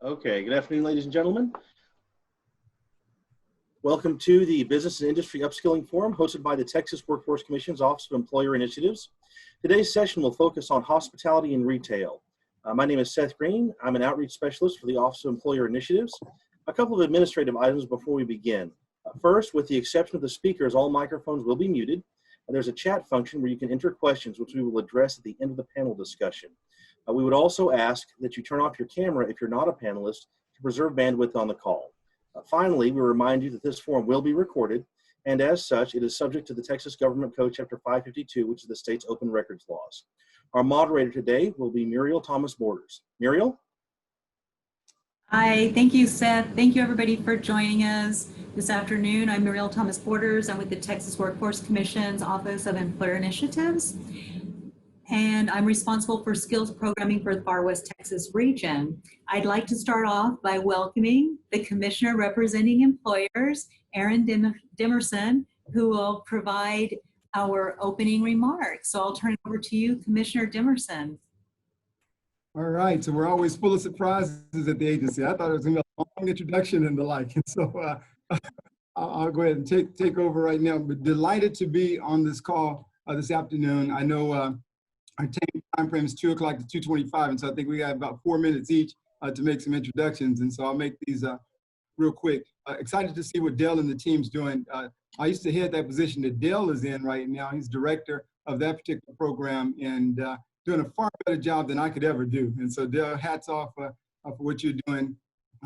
Okay, good afternoon, ladies and gentlemen. Welcome to the Business and Industry Upskilling Forum hosted by the Texas Workforce Commission's Office of Employer Initiatives. Today's session will focus on hospitality and retail. My name is Seth Green. I'm an outreach specialist for the Office of Employer Initiatives. A couple of administrative items before we begin. First, with the exception of the speakers, all microphones will be muted. And there's a chat function where you can enter questions, which we will address at the end of the panel discussion. We would also ask that you turn off your camera if you're not a panelist to preserve bandwidth on the call. Finally, we remind you that this forum will be recorded, and as such, it is subject to the Texas Government Code Chapter 552, which is the state's open records laws. Our moderator today will be Muriel Thomas Borders. Muriel? Hi, thank you, Seth. Thank you, everybody, for joining us this afternoon. I'm Muriel Thomas Borders. I'm with the Texas Workforce Commission's Office of Employer Initiatives, and I'm responsible for skills programming for the Far West Texas region. I'd like to start off by welcoming the Commissioner representing employers, Aaron Dimerson, who will provide our opening remarks. So I'll turn it over to you, Commissioner Dimerson. All right, so we're always full of surprises at the agency. I thought it was going to be a long introduction and the like, and so I'll go ahead and take over right now. But delighted to be on this call this afternoon. I know our time frame is 2 o'clock to 2:25, and so I think we got about 4 minutes each to make some introductions, and so I'll make these real quick. Excited to see what Dale and the team's doing. I used to head that position that Dale is in right now. He's director of that particular program, and doing a far better job than I could ever do. And so Dale, hats off for what you're doing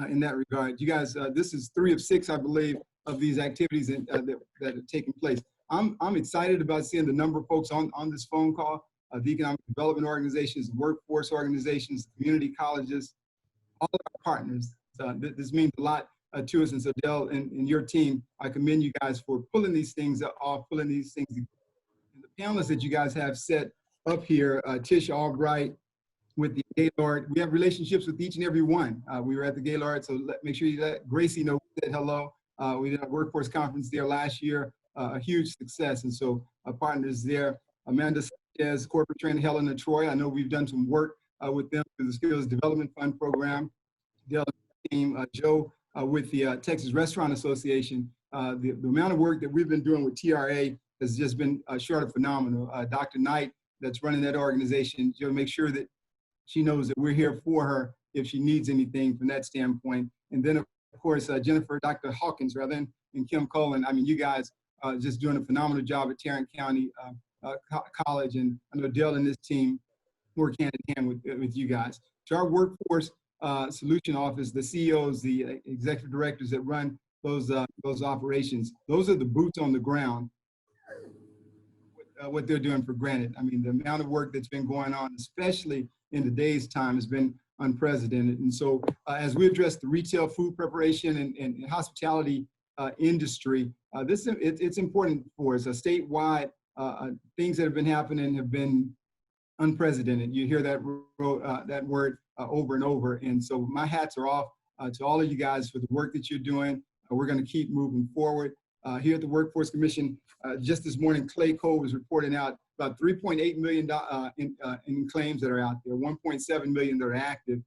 in that regard. You guys, this is 3 of 6, I believe, of these activities that are taking place. I'm excited about seeing the number of folks on this phone call. The economic development organizations, workforce organizations, community colleges, all of our partners. This means a lot to us. And so Dale and your team, I commend you guys for pulling these things off, pulling these things. And the panelists that you guys have set up here, Tish Albright with the Gaylord. We have relationships with each and every one. We were at the Gaylord, so make sure you let Gracie know we said hello. We did a workforce conference there last year, a huge success. And so our partners there, Amanda Sanchez, corporate trainer Helena Troy. I know we've done some work with them through the Skills Development Fund program. Dale team, Joe with the Texas Restaurant Association. The amount of work that we've been doing with TRA has just been short of phenomenal. Dr. Knight, that's running that organization, Joe, make sure that she knows that we're here for her if she needs anything from that standpoint. And then, of course, Jennifer, Dr. Hawkins, rather, and Kim Cullen. I mean, you guys just doing a phenomenal job at Tarrant County College, and I know Dale and this team work hand in hand with you guys. To our workforce solution office, the CEOs, the executive directors that run those operations, those are the boots on the ground. What they're doing for granted. I mean, the amount of work that's been going on, especially in today's time, has been unprecedented. And so as we address the retail food preparation and hospitality industry, it's important for us. Statewide, things that have been happening have been unprecedented. You hear that word over and over. And so my hats are off to all of you guys for the work that you're doing. We're going to keep moving forward. Here at the Workforce Commission, just this morning, Clay Cole was reporting out about $3.8 million in claims that are out there, 1.7 million that are active,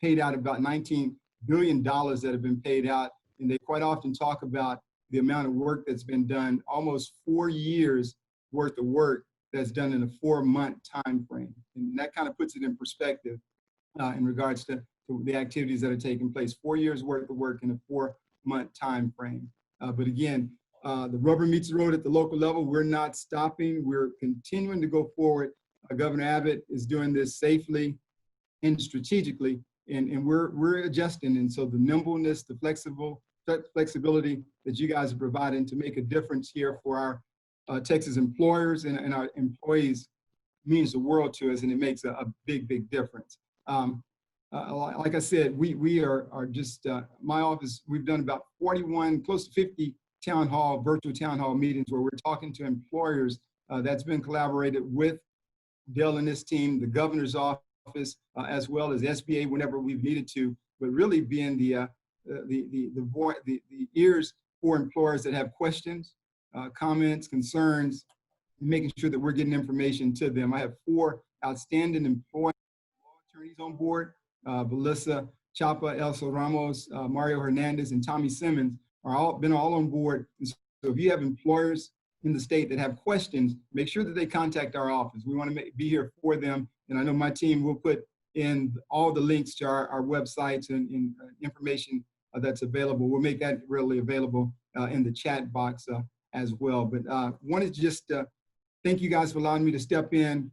paid out about $19 billion that have been paid out. And they quite often talk about the amount of work that's been done, almost 4 years worth of work that's done in a 4-month time frame. And that kind of puts it in perspective in regards to the activities that are taking place. 4 years worth of work in a 4-month time frame. But again, the rubber meets the road at the local level. We're not stopping. We're continuing to go forward. Governor Abbott is doing this safely and strategically, and we're adjusting. And so the nimbleness, the flexibility that you guys are providing to make a difference here for our Texas employers and our employees means the world to us, and it makes a big, big difference. Like I said, we are just, my office, we've done about 41, close to 50 virtual town hall meetings where we're talking to employers. That's been collaborated with Dale and his team, the governor's office, as well as SBA whenever we've needed to, but really being the ears for employers that have questions, comments, concerns, and making sure that we're getting information to them. I have 4 outstanding employee law attorneys on board. Melissa Chapa, Elsa Ramos, Mario Hernandez, and Tommy Simmons are all on board. And so if you have employers in the state that have questions, make sure that they contact our office. We want to be here for them. And I know my team will put in all the links to our websites and information that's available. We'll make that readily available in the chat box as well. But wanted to just thank you guys for allowing me to step in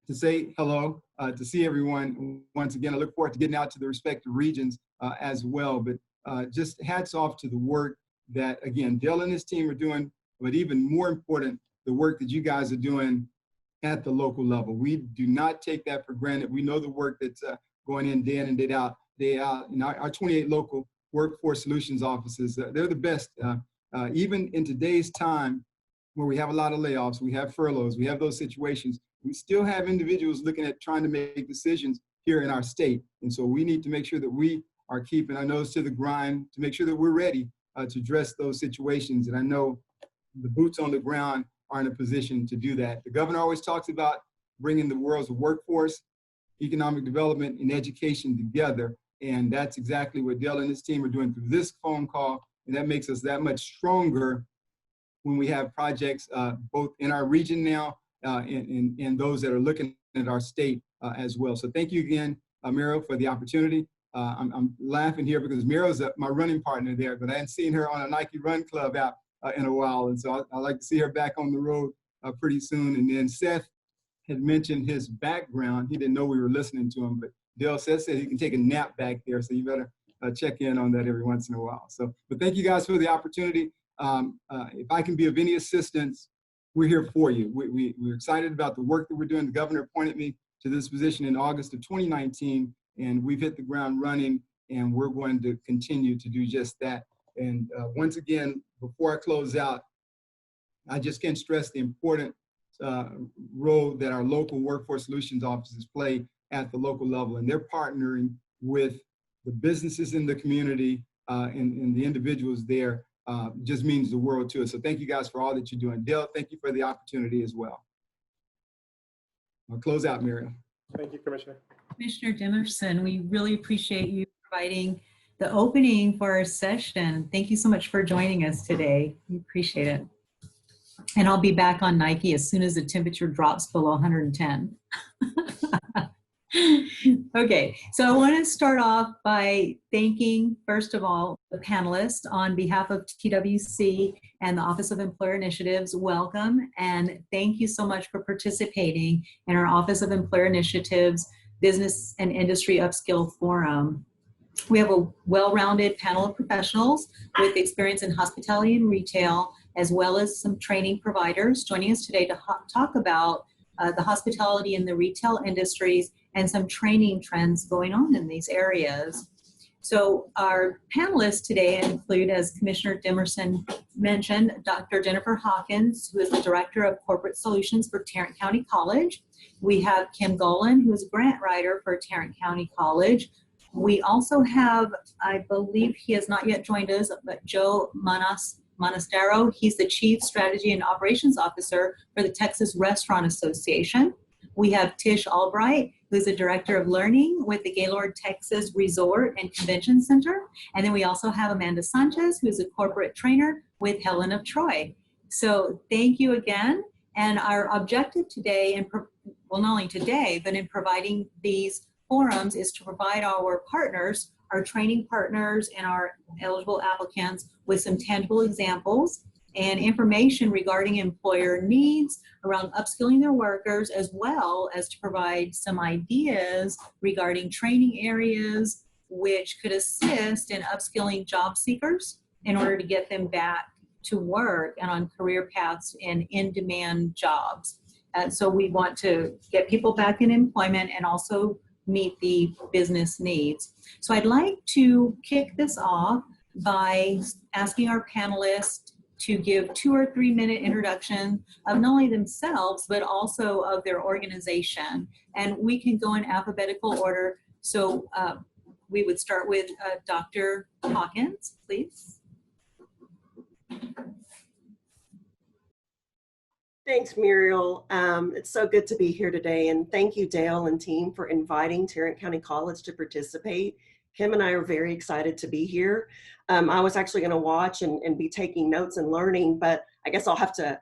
to say hello, to see everyone once again. I look forward to getting out to the respective regions as well. But just hats off to the work that, again, Dale and his team are doing, but even more important, the work that you guys are doing at the local level. We do not take that for granted. We know the work that's going in and day out. In our 28 local workforce solutions offices, they're the best. Even in today's time, where we have a lot of layoffs, we have furloughs, we have those situations, we still have individuals looking at trying to make decisions here in our state. And so we need to make sure that we are keeping our nose to the grind to make sure that we're ready to address those situations. And I know the boots on the ground are in a position to do that. The governor always talks about bringing the world's workforce, economic development, and education together. And that's exactly what Dale and his team are doing through this phone call. And that makes us that much stronger when we have projects both in our region now and those that are looking at our state as well. So thank you again, Muriel, for the opportunity. I'm laughing here because Muriel's my running partner there, but I hadn't seen her on a Nike Run Club app in a while. And so I'd like to see her back on the road pretty soon. And then Seth had mentioned his background. He didn't know we were listening to him, but Dale said he can take a nap back there. So you better check in on that every once in a while. So, but thank you guys for the opportunity. If I can be of any assistance, we're here for you. We're excited about the work that we're doing. The governor appointed me to this position in August of 2019, and we've hit the ground running, and we're going to continue to do just that. And once again, before I close out, I just can't stress the important role that our local workforce solutions offices play at the local level. And they're partnering with the businesses in the community and the individuals there. Just means the world to us. So thank you guys for all that you're doing. Dale, thank you for the opportunity as well. I'll close out, Miriam. Thank you, Commissioner. Commissioner Dimerson, we really appreciate you providing the opening for our session. Thank you so much for joining us today. We appreciate it. And I'll be back on Nike as soon as the temperature drops below 110. Okay, so I want to start off by thanking, first of all, the panelists on behalf of TWC and the Office of Employer Initiatives. Welcome, and thank you so much for participating in our Office of Employer Initiatives Business and Industry Upskill Forum. We have a well-rounded panel of professionals with experience in hospitality and retail, as well as some training providers joining us today to talk about the hospitality and the retail industries and some training trends going on in these areas. So our panelists today include, as Commissioner Dimerson mentioned, Dr. Jennifer Hawkins, who is the Director of Corporate Solutions for Tarrant County College. We have Kim Golan, who is a grant writer for Tarrant County College. We also have, I believe he has not yet joined us, but Joe Monastero. He's the Chief Strategy and Operations Officer for the Texas Restaurant Association. We have Tish Albright, who's the Director of Learning with the Gaylord Texas Resort and Convention Center. And then we also have Amanda Sanchez, who's a corporate trainer with Helen of Troy. So thank you again. And our objective today, well, not only today, but in providing these forums, is to provide our partners, our training partners, and our eligible applicants with some tangible examples and information regarding employer needs around upskilling their workers, as well as to provide some ideas regarding training areas which could assist in upskilling job seekers in order to get them back to work and on career paths in in-demand jobs. And so we want to get people back in employment and also meet the business needs. So I'd like to kick this off by asking our panelists to give 2 or 3 minute introduction of not only themselves, but also of their organization. And we can go in alphabetical order. So we would start with Dr. Hawkins, please. Thanks, Muriel. It's so good to be here today. And thank you, Dale and team, for inviting Tarrant County College to participate Kim and I are very excited to be here. I was actually going to watch and be taking notes and learning, but I guess I'll have to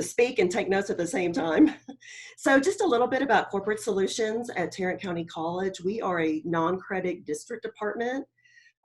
speak and take notes at the same time. So just a little bit about Corporate Solutions at Tarrant County College. We are a non-credit district department,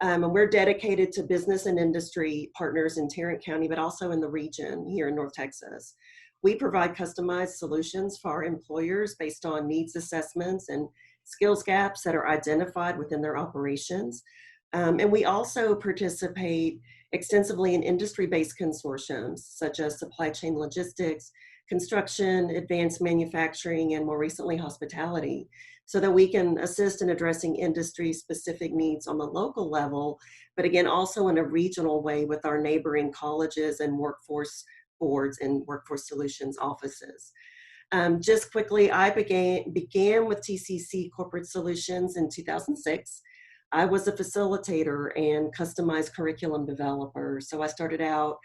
and we're dedicated to business and industry partners in Tarrant County, but also in the region here in North Texas. We provide customized solutions for our employers based on needs assessments and skills gaps that are identified within their operations. And we also participate extensively in industry-based consortiums, such as supply chain logistics, construction, advanced manufacturing, and more recently, hospitality, so that we can assist in addressing industry-specific needs on the local level, but again, also in a regional way with our neighboring colleges and workforce boards and workforce solutions offices. Just quickly, I began with TCC Corporate Solutions in 2006. I was a facilitator and customized curriculum developer. So I started out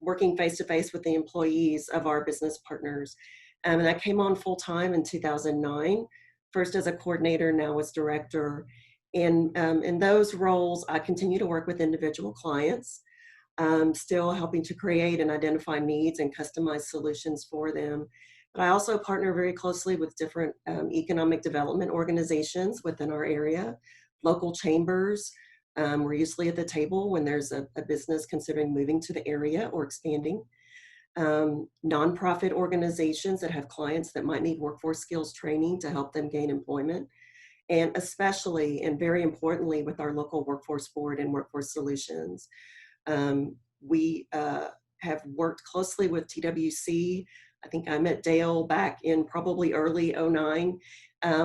working face-to-face with the employees of our business partners. And I came on full-time in 2009, first as a coordinator, now as director. And in those roles, I continue to work with individual clients, still helping to create and identify needs and customize solutions for them. But I also partner very closely with different economic development organizations within our area, local chambers. We're usually at the table when there's a business considering moving to the area or expanding. Nonprofit organizations that have clients that might need workforce skills training to help them gain employment. And especially, and very importantly, with our local workforce board and workforce solutions. We have worked closely with TWC. I think I met Dale back in probably early 2009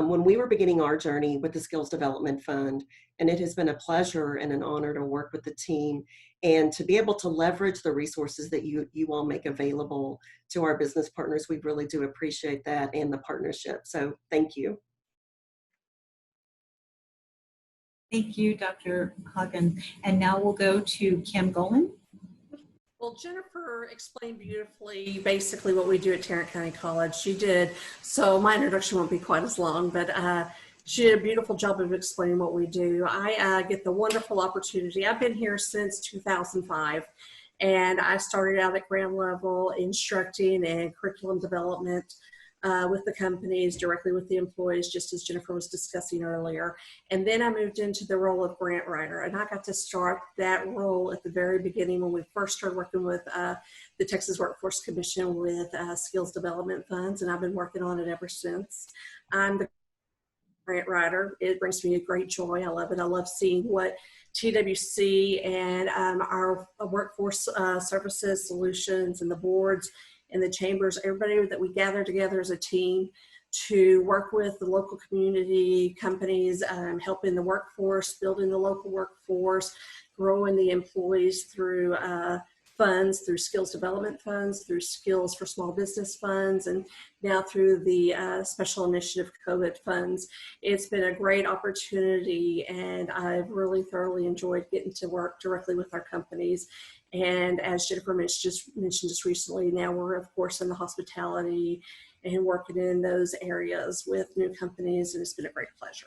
when we were beginning our journey with the Skills Development Fund. And it has been a pleasure and an honor to work with the team and to be able to leverage the resources that you all make available to our business partners. We really do appreciate that and the partnership. So thank you. Thank you, Dr. Hagen. And now we'll go to Kim Golan. Well, Jennifer explained beautifully basically what we do at Tarrant County College. She did, so my introduction won't be quite as long, but she did a beautiful job of explaining what we do. I get the wonderful opportunity. I've been here since 2005, and I started out at ground level instructing and curriculum development with the companies, directly with the employees, just as Jennifer was discussing earlier. And then I moved into the role of grant writer, and I got to start that role at the very beginning when we first started working with the Texas Workforce Commission with skills development funds, and I've been working on it ever since. I'm the grant writer. It brings me a great joy. I love it. I love seeing what TWC and our workforce services solutions and the boards and the chambers, everybody that we gather together as a team to work with the local community, companies, helping the workforce, building the local workforce, growing the employees through funds, through skills development funds, through skills for small business funds, and now through the special initiative COVID funds. It's been a great opportunity, and I've really thoroughly enjoyed getting to work directly with our companies. And as Jennifer mentioned just recently, now we're of course in the hospitality and working in those areas with new companies, and it's been a great pleasure.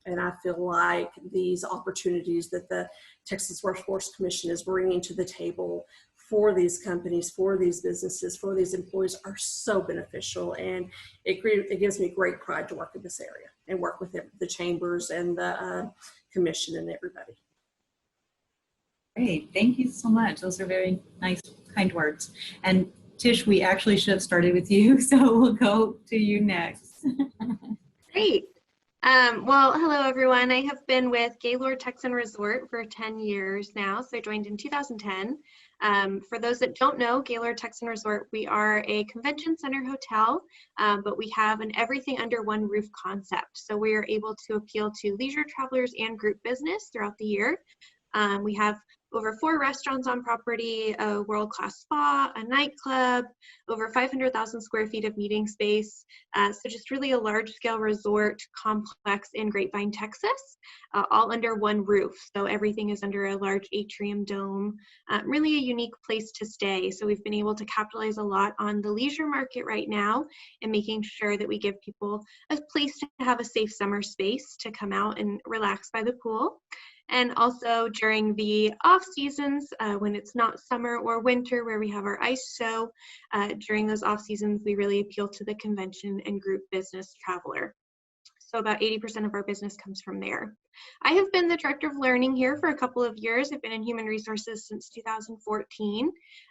And I feel like these opportunities that the Texas Workforce Commission is bringing to the table for these companies, for these businesses, for these employees are so beneficial. And it gives me great pride to work in this area and work with the chambers and the commission and everybody. Great, thank you so much. Those are very nice, kind words. And Tish, we actually should have started with you, so we'll go to you next. Great. Well, hello everyone. I have been with Gaylord Texan Resort for 10 years now, so I joined in 2010. For those that don't know, Gaylord Texan Resort, we are a convention center hotel, but we have an everything under one roof concept. So we are able to appeal to leisure travelers and group business throughout the year. We have over 4 restaurants on property, a world-class spa, a nightclub, over 500,000 square feet of meeting space. So just really a large-scale resort complex in Grapevine, Texas, all under one roof. So everything is under a large atrium dome. Really a unique place to stay. So we've been able to capitalize a lot on the leisure market right now and making sure that we give people a place to have a safe summer space to come out and relax by the pool. And also during the off seasons, when it's not summer or winter, where we have our ice show, during those off seasons, we really appeal to the convention and group business traveler. So about 80% of our business comes from there. I have been the director of learning here for a couple of years. I've been in human resources since 2014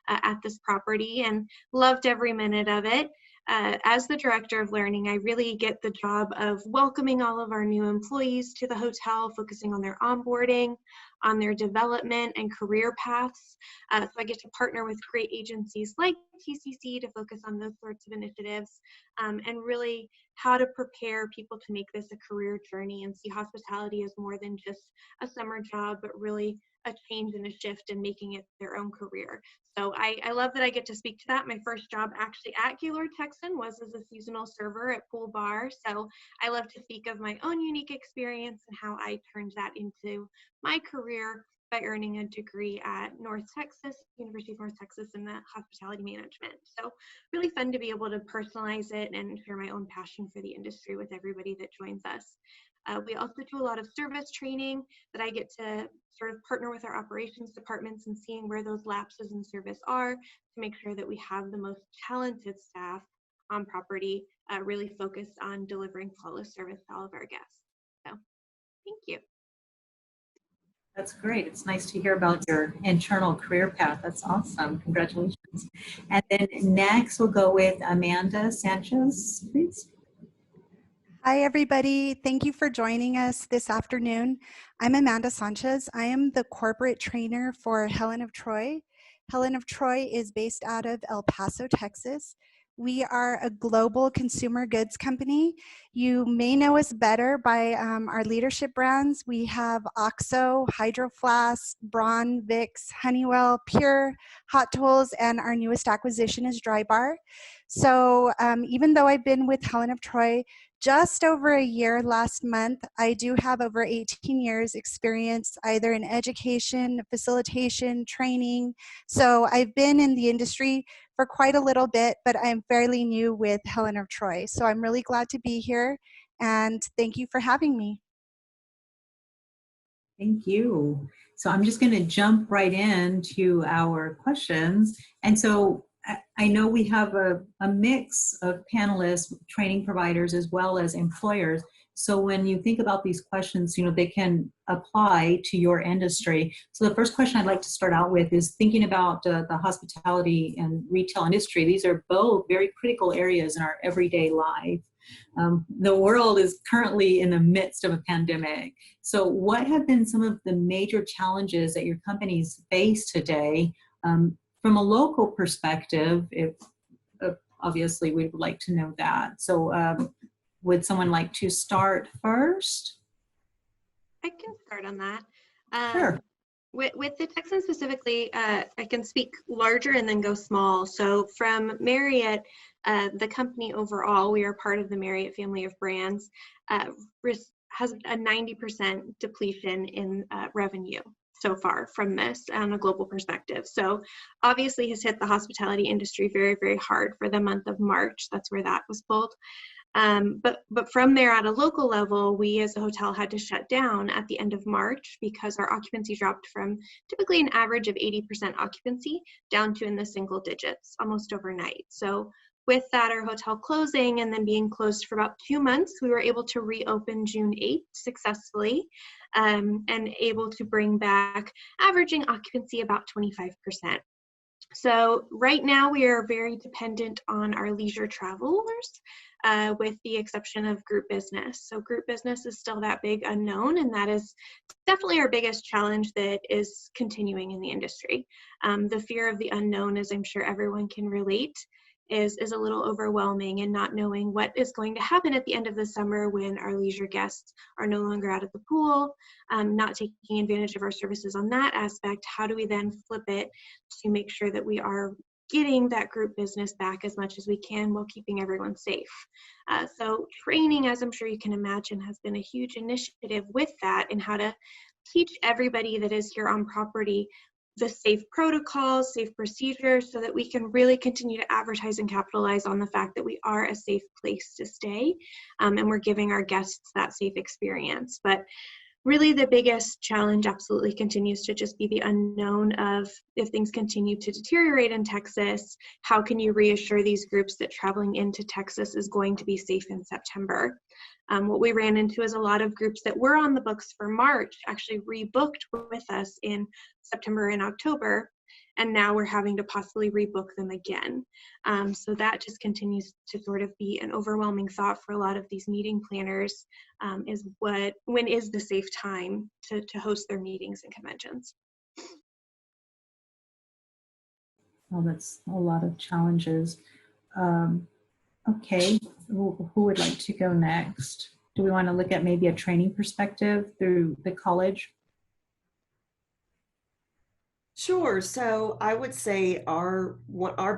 at this property and loved every minute of it. As the director of learning, I really get the job of welcoming all of our new employees to the hotel, focusing on their onboarding, on their development and career paths. So I get to partner with great agencies like TCC to focus on those sorts of initiatives, and really how to prepare people to make this a career journey and see hospitality as more than just a summer job, but really a change and a shift in making it their own career. So I love that I get to speak to that. My first job actually at Gaylord Texan was as a seasonal server at Pool Bar. So I love to speak of my own unique experience and how I turned that into my career by earning a degree at North Texas, University of North Texas in the hospitality management. So really fun to be able to personalize it and share my own passion for the industry with everybody that joins us. We also do a lot of service training that I get to sort of partner with our operations departments and seeing where those lapses in service are to make sure that we have the most talented staff on property, really focused on delivering flawless service to all of our guests. So thank you. That's great. It's nice to hear about your internal career path. That's awesome. Congratulations. And then next we'll go with Amanda Sanchez, please. Hi, everybody. Thank you for joining us this afternoon. I'm Amanda Sanchez. I am the corporate trainer for Helen of Troy. Helen of Troy is based out of El Paso, Texas. We are a global consumer goods company. You may know us better by our leadership brands. We have OXO, Hydro Flask, Braun, Vicks, Honeywell, Pure, Hot Tools, and our newest acquisition is Drybar. So even though I've been with Helen of Troy just over a year last month, I do have over 18 years experience either in education, facilitation, training. So I've been in the industry for quite a little bit, but I'm fairly new with Helen of Troy. So I'm really glad to be here, and thank you for having me. Thank you. So I'm just going to jump right into our questions. And so I know we have a mix of panelists, training providers, as well as employers. So when you think about these questions, you know, they can apply to your industry. So the first question I'd like to start out with is thinking about the hospitality and retail industry. These are both very critical areas in our everyday life. The world is currently in the midst of a pandemic. So what have been some of the major challenges that your companies face today? From a local perspective, if obviously we would like to know that. So would someone like to start first? I can start on that. Sure. With the Texans specifically, I can speak larger and then go small. So from Marriott, the company overall, we are part of the Marriott family of brands, has a 90% depletion in revenue so far from this on a global perspective. So obviously has hit the hospitality industry very, very hard for the month of March. That's where that was pulled. But from there at a local level, we as a hotel had to shut down at the end of March because our occupancy dropped from typically an average of 80% occupancy down to in the single digits almost overnight. So with that, our hotel closing and then being closed for about 2 months, we were able to reopen June 8th successfully, and able to bring back averaging occupancy about 25%. So right now we are very dependent on our leisure travelers, with the exception of group business. So group business is still that big unknown, and that is definitely our biggest challenge that is continuing in the industry. The fear of the unknown, as I'm sure everyone can relate, is a little overwhelming, and not knowing what is going to happen at the end of the summer when our leisure guests are no longer out at the pool, not taking advantage of our services on that aspect. How do we then flip it to make sure that we are getting that group business back as much as we can while keeping everyone safe? So training, as I'm sure you can imagine, has been a huge initiative with that, and how to teach everybody that is here on property the safe protocols, safe procedures, so that we can really continue to advertise and capitalize on the fact that we are a safe place to stay, and we're giving our guests that safe experience. But really the biggest challenge absolutely continues to just be the unknown of, if things continue to deteriorate in Texas, how can you reassure these groups that traveling into Texas is going to be safe in September? What we ran into is a lot of groups that were on the books for March actually rebooked with us in September and October, and now we're having to possibly rebook them again. So that just continues to sort of be an overwhelming thought for a lot of these meeting planners, is when is the safe time to host their meetings and conventions? Well, that's a lot of challenges. Okay, who would like to go next? Do we want to look at maybe a training perspective through the college? Sure. So I would say our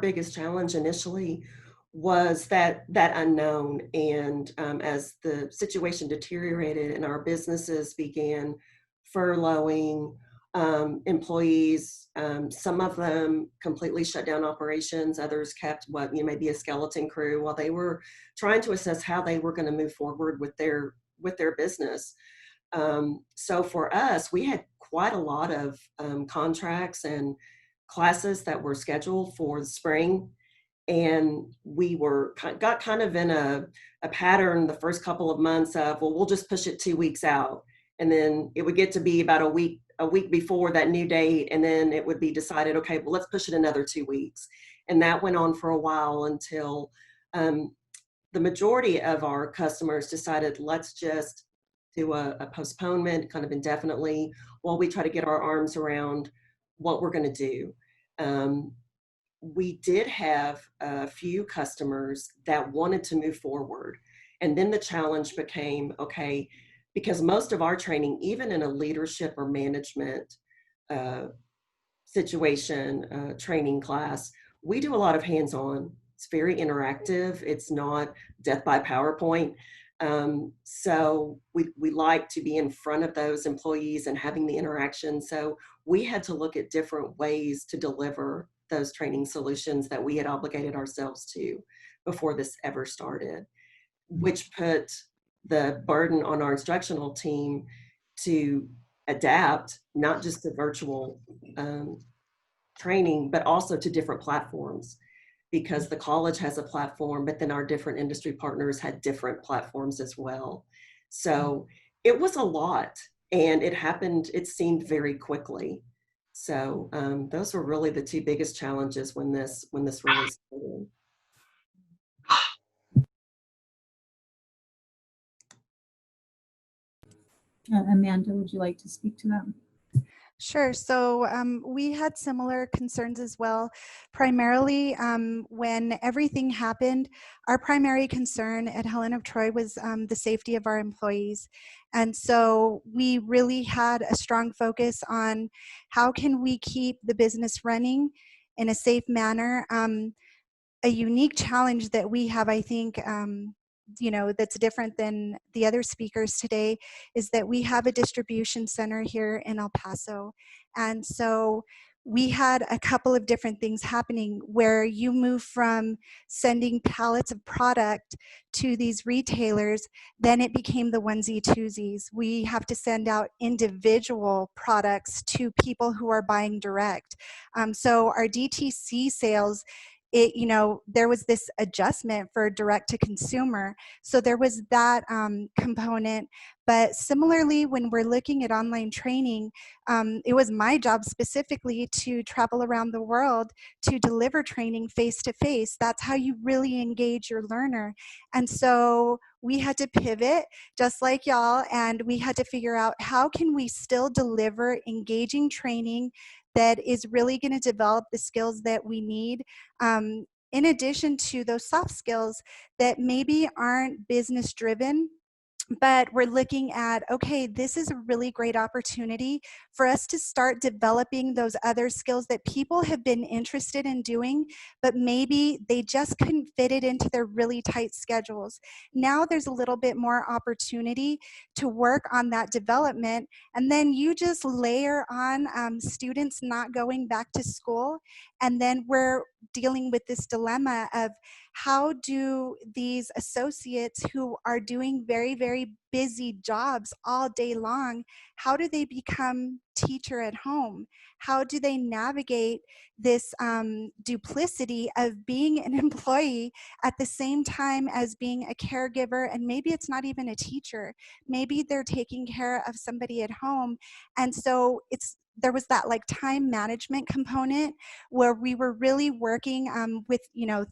biggest challenge initially was that unknown, and as the situation deteriorated and our businesses began furloughing employees, some of them completely shut down operations. Others kept maybe a skeleton crew while they were trying to assess how they were going to move forward with their business. So for us, we had quite a lot of contracts and classes that were scheduled for the spring, and we got kind of in a pattern the first couple of months of, well, we'll just push it 2 weeks out, and then it would get to be about a week before that new date, and then it would be decided, okay, well, let's push it another 2 weeks. And that went on for a while until the majority of our customers decided, let's just do a postponement kind of indefinitely while we try to get our arms around what we're going to do. We did have a few customers that wanted to move forward. And then the challenge became, okay, because most of our training, even in a leadership or management situation, training class, we do a lot of hands-on. It's very interactive. It's not death by PowerPoint. So we like to be in front of those employees and having the interaction. So we had to look at different ways to deliver those training solutions that we had obligated ourselves to before this ever started, which put the burden on our instructional team to adapt, not just to virtual training, but also to different platforms, because the college has a platform, but then our different industry partners had different platforms as well. So it was a lot, and it seemed very quickly. So those were really the two biggest challenges when this really started. Amanda, would you like to speak to that? Sure. So we had similar concerns as well. Primarily, when everything happened, our primary concern at Helen of Troy was the safety of our employees. And so we really had a strong focus on how can we keep the business running in a safe manner. A unique challenge that we have, I think, that's different than the other speakers today, is that we have a distribution center here in El Paso. And so we had a couple of different things happening where you move from sending pallets of product to these retailers, then it became the onesie twosies. We have to send out individual products to people who are buying direct. So our DTC sales, there was this adjustment for direct to consumer. So there was that component. But similarly, when we're looking at online training, it was my job specifically to travel around the world to deliver training face to face. That's how you really engage your learner. And so we had to pivot just like y'all, and we had to figure out how can we still deliver engaging training that is really going to develop the skills that we need in addition to those soft skills that maybe aren't business driven, but we're looking at, okay, this is a really great opportunity for us to start developing those other skills that people have been interested in doing, but maybe they just couldn't fit it into their really tight schedules. Now there's a little bit more opportunity to work on that development, and then you just layer on students not going back to school, and then we're dealing with this dilemma of how do these associates who are doing very, very busy jobs all day long, how do they become teacher at home? How do they navigate this duplicity of being an employee at the same time as being a caregiver? And maybe it's not even a teacher. Maybe they're taking care of somebody at home. And so there was that like time management component where we were really working with,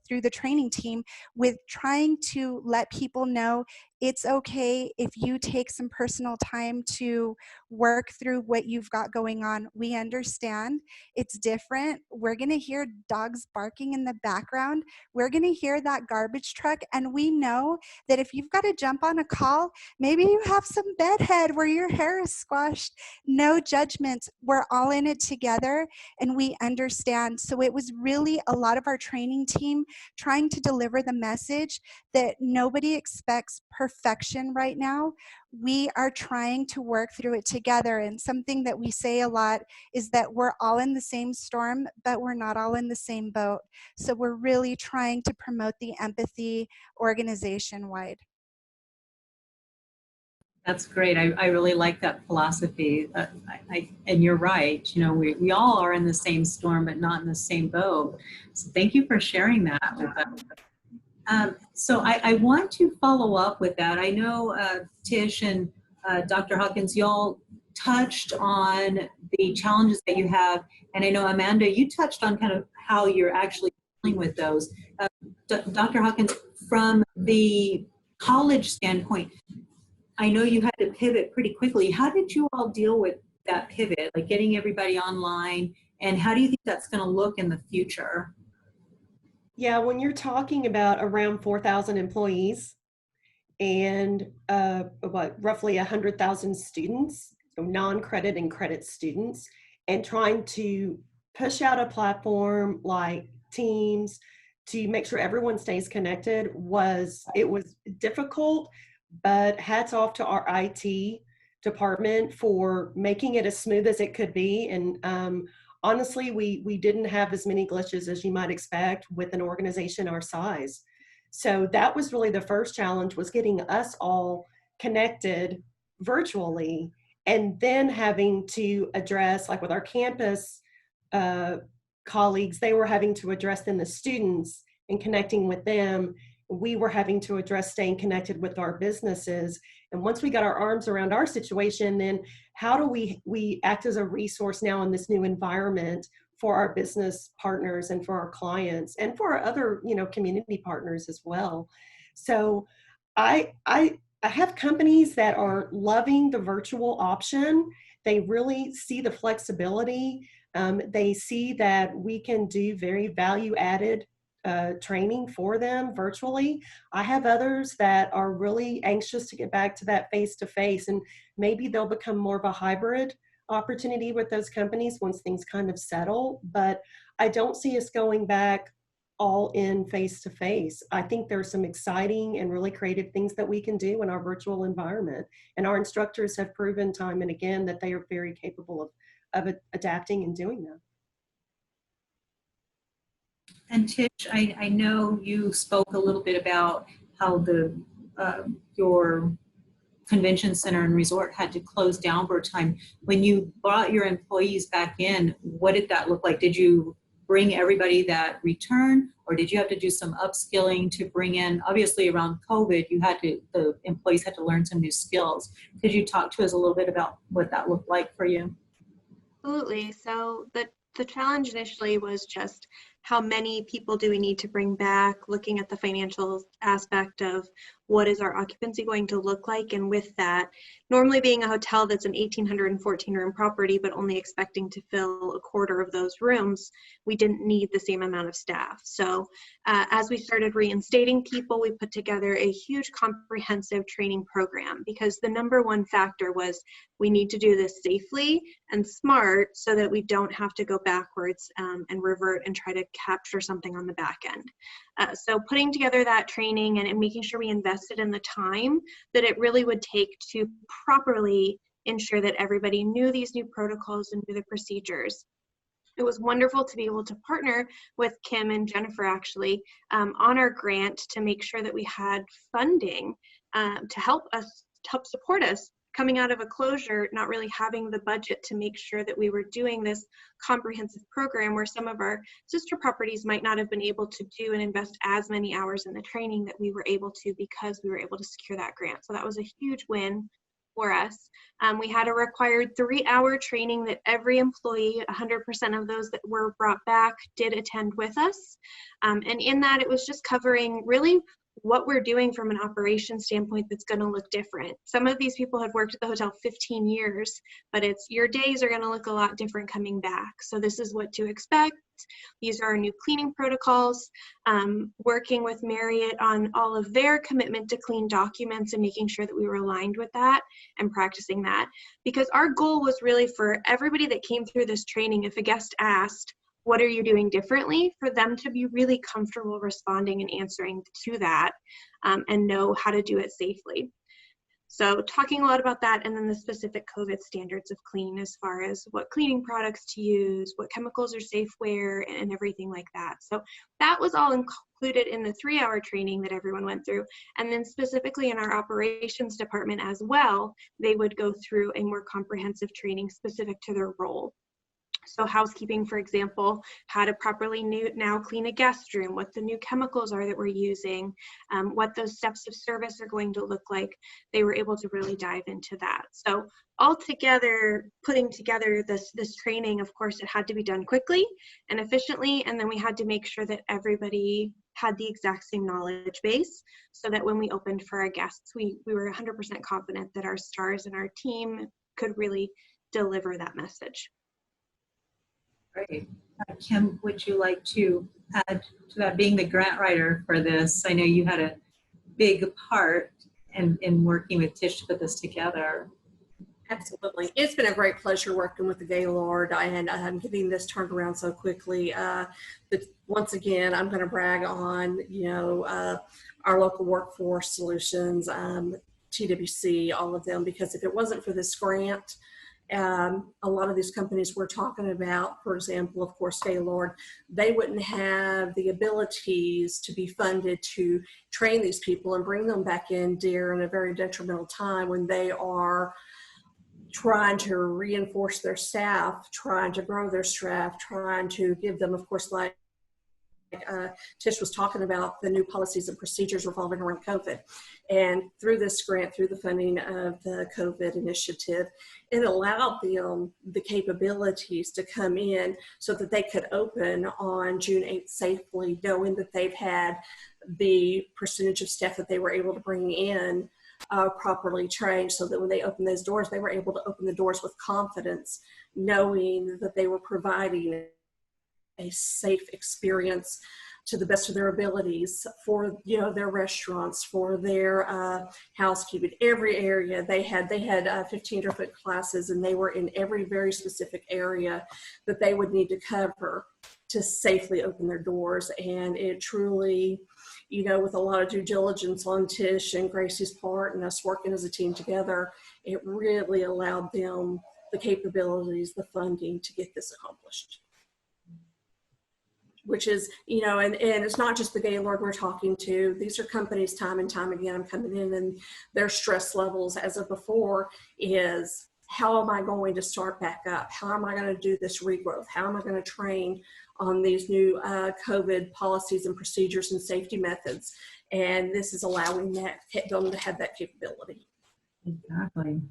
through the training team with trying to let people know it's okay if you take some personal time to work through what you've got going on. We understand it's different. We're going to hear dogs barking in the background. We're going to hear that garbage truck. And we know that if you've got to jump on a call, maybe you have some bedhead where your hair is squashed. No judgment. We're all in it together and we understand. So it was really a lot of our training team trying to deliver the message that nobody expects perfection right now. We are trying to work through it together. And something that we say a lot is that we're all in the same storm, but we're not all in the same boat. So we're really trying to promote the empathy organization-wide. That's great. I really like that philosophy. And you're right. We all are in the same storm, but not in the same boat. So thank you for sharing that with us. So I want to follow up with that. I know Tish and Dr. Hawkins, y'all touched on the challenges that you have. And I know, Amanda, you touched on kind of how you're actually dealing with those. Dr. Hawkins, from the college standpoint, I know you had to pivot pretty quickly. How did you all deal with that pivot, like getting everybody online? And how do you think that's going to look in the future? Yeah, when you're talking about around 4,000 employees and roughly 100,000 students, so non-credit and credit students, and trying to push out a platform like Teams to make sure everyone stays connected was difficult, but hats off to our IT department for making it as smooth as it could be. And honestly, we didn't have as many glitches as you might expect with an organization our size. So that was really the first challenge, was getting us all connected virtually, and then having to address, like with our campus colleagues, they were having to address then the students and connecting with them. We were having to address staying connected with our businesses. And once we got our arms around our situation, then how do we act as a resource now in this new environment for our business partners and for our clients and for our other, community partners as well. So I have companies that are loving the virtual option. They really see the flexibility. They see that we can do very value-added training for them virtually. I have others that are really anxious to get back to that face-to-face, and maybe they'll become more of a hybrid opportunity with those companies once things kind of settle. But I don't see us going back all in face-to-face. I think there's some exciting and really creative things that we can do in our virtual environment. And our instructors have proven time and again that they are very capable of adapting and doing that. And Tish, I know you spoke a little bit about how your convention center and resort had to close down for a time. When you brought your employees back in, what did that look like? Did you bring everybody that returned, or did you have to do some upskilling to bring in? Obviously, around COVID, the employees had to learn some new skills. Could you talk to us a little bit about what that looked like for you? Absolutely. So the challenge initially was just how many people do we need to bring back, looking at the financial aspect of what is our occupancy going to look like? And with that, normally being a hotel that's an 1,814 room property, but only expecting to fill a quarter of those rooms, we didn't need the same amount of staff. So as we started reinstating people, we put together a huge comprehensive training program, because the number one factor was we need to do this safely and smart so that we don't have to go backwards and revert and try to capture something on the back end. So putting together that training and making sure we invested in the time that it really would take to properly ensure that everybody knew these new protocols and knew the procedures. It was wonderful to be able to partner with Kim and Jennifer actually on our grant to make sure that we had funding to help support us coming out of a closure, not really having the budget to make sure that we were doing this comprehensive program where some of our sister properties might not have been able to do and invest as many hours in the training that we were able to, because we were able to secure that grant. So that was a huge win for us. We had a required 3-hour training that every employee, 100% of those that were brought back, did attend with us. And in that, it was just covering really what we're doing from an operations standpoint that's going to look different. Some of these people had worked at the hotel 15 years, but your days are going to look a lot different coming back. So this is what to expect. These are our new cleaning protocols, working with Marriott on all of their commitment to clean documents and making sure that we were aligned with that and practicing that. Because our goal was really for everybody that came through this training, if a guest asked, what are you doing differently, for them to be really comfortable responding and answering to that and know how to do it safely. So talking a lot about that, and then the specific COVID standards of clean as far as what cleaning products to use, what chemicals are safe where, and everything like that. So that was all included in the 3-hour training that everyone went through. And then specifically in our operations department as well, they would go through a more comprehensive training specific to their role. So housekeeping, for example, how to properly now clean a guest room, what the new chemicals are that we're using, what those steps of service are going to look like. They were able to really dive into that. So altogether, putting together this training, of course, it had to be done quickly and efficiently. And then we had to make sure that everybody had the exact same knowledge base so that when we opened for our guests, we were 100% confident that our stars and our team could really deliver that message. Great. Kim, would you like to add to that, being the grant writer for this? I know you had a big part in working with Tish to put this together. Absolutely. It's been a great pleasure working with the Gaylord, and I'm getting this turned around so quickly. But once again, I'm going to brag on, our local workforce solutions, TWC, all of them, because if it wasn't for this grant, a lot of these companies we're talking about, for example, of course, Gaylord, they wouldn't have the abilities to be funded to train these people and bring them back in during a very detrimental time when they are trying to reinforce their staff, trying to grow their staff, trying to give them, of course, like Tish was talking about, the new policies and procedures revolving around COVID. And through this grant, through the funding of the COVID initiative, it allowed them the capabilities to come in so that they could open on June 8th safely, knowing that they've had the percentage of staff that they were able to bring in properly trained, so that when they opened those doors, they were able to open the doors with confidence, knowing that they were providing a safe experience to the best of their abilities for their restaurants, for their housekeeping. Every area they had 15 different classes, and they were in every very specific area that they would need to cover to safely open their doors. And it truly, with a lot of due diligence on Tish and Gracie's part and us working as a team together, it really allowed them the capabilities, the funding to get this accomplished. Which is, and it's not just the Gaylord we're talking to. These are companies time and time again, I'm coming in, and their stress levels as of before is, how am I going to start back up? How am I going to do this regrowth? How am I going to train on these new COVID policies and procedures and safety methods? And this is allowing them to have that capability. Exactly.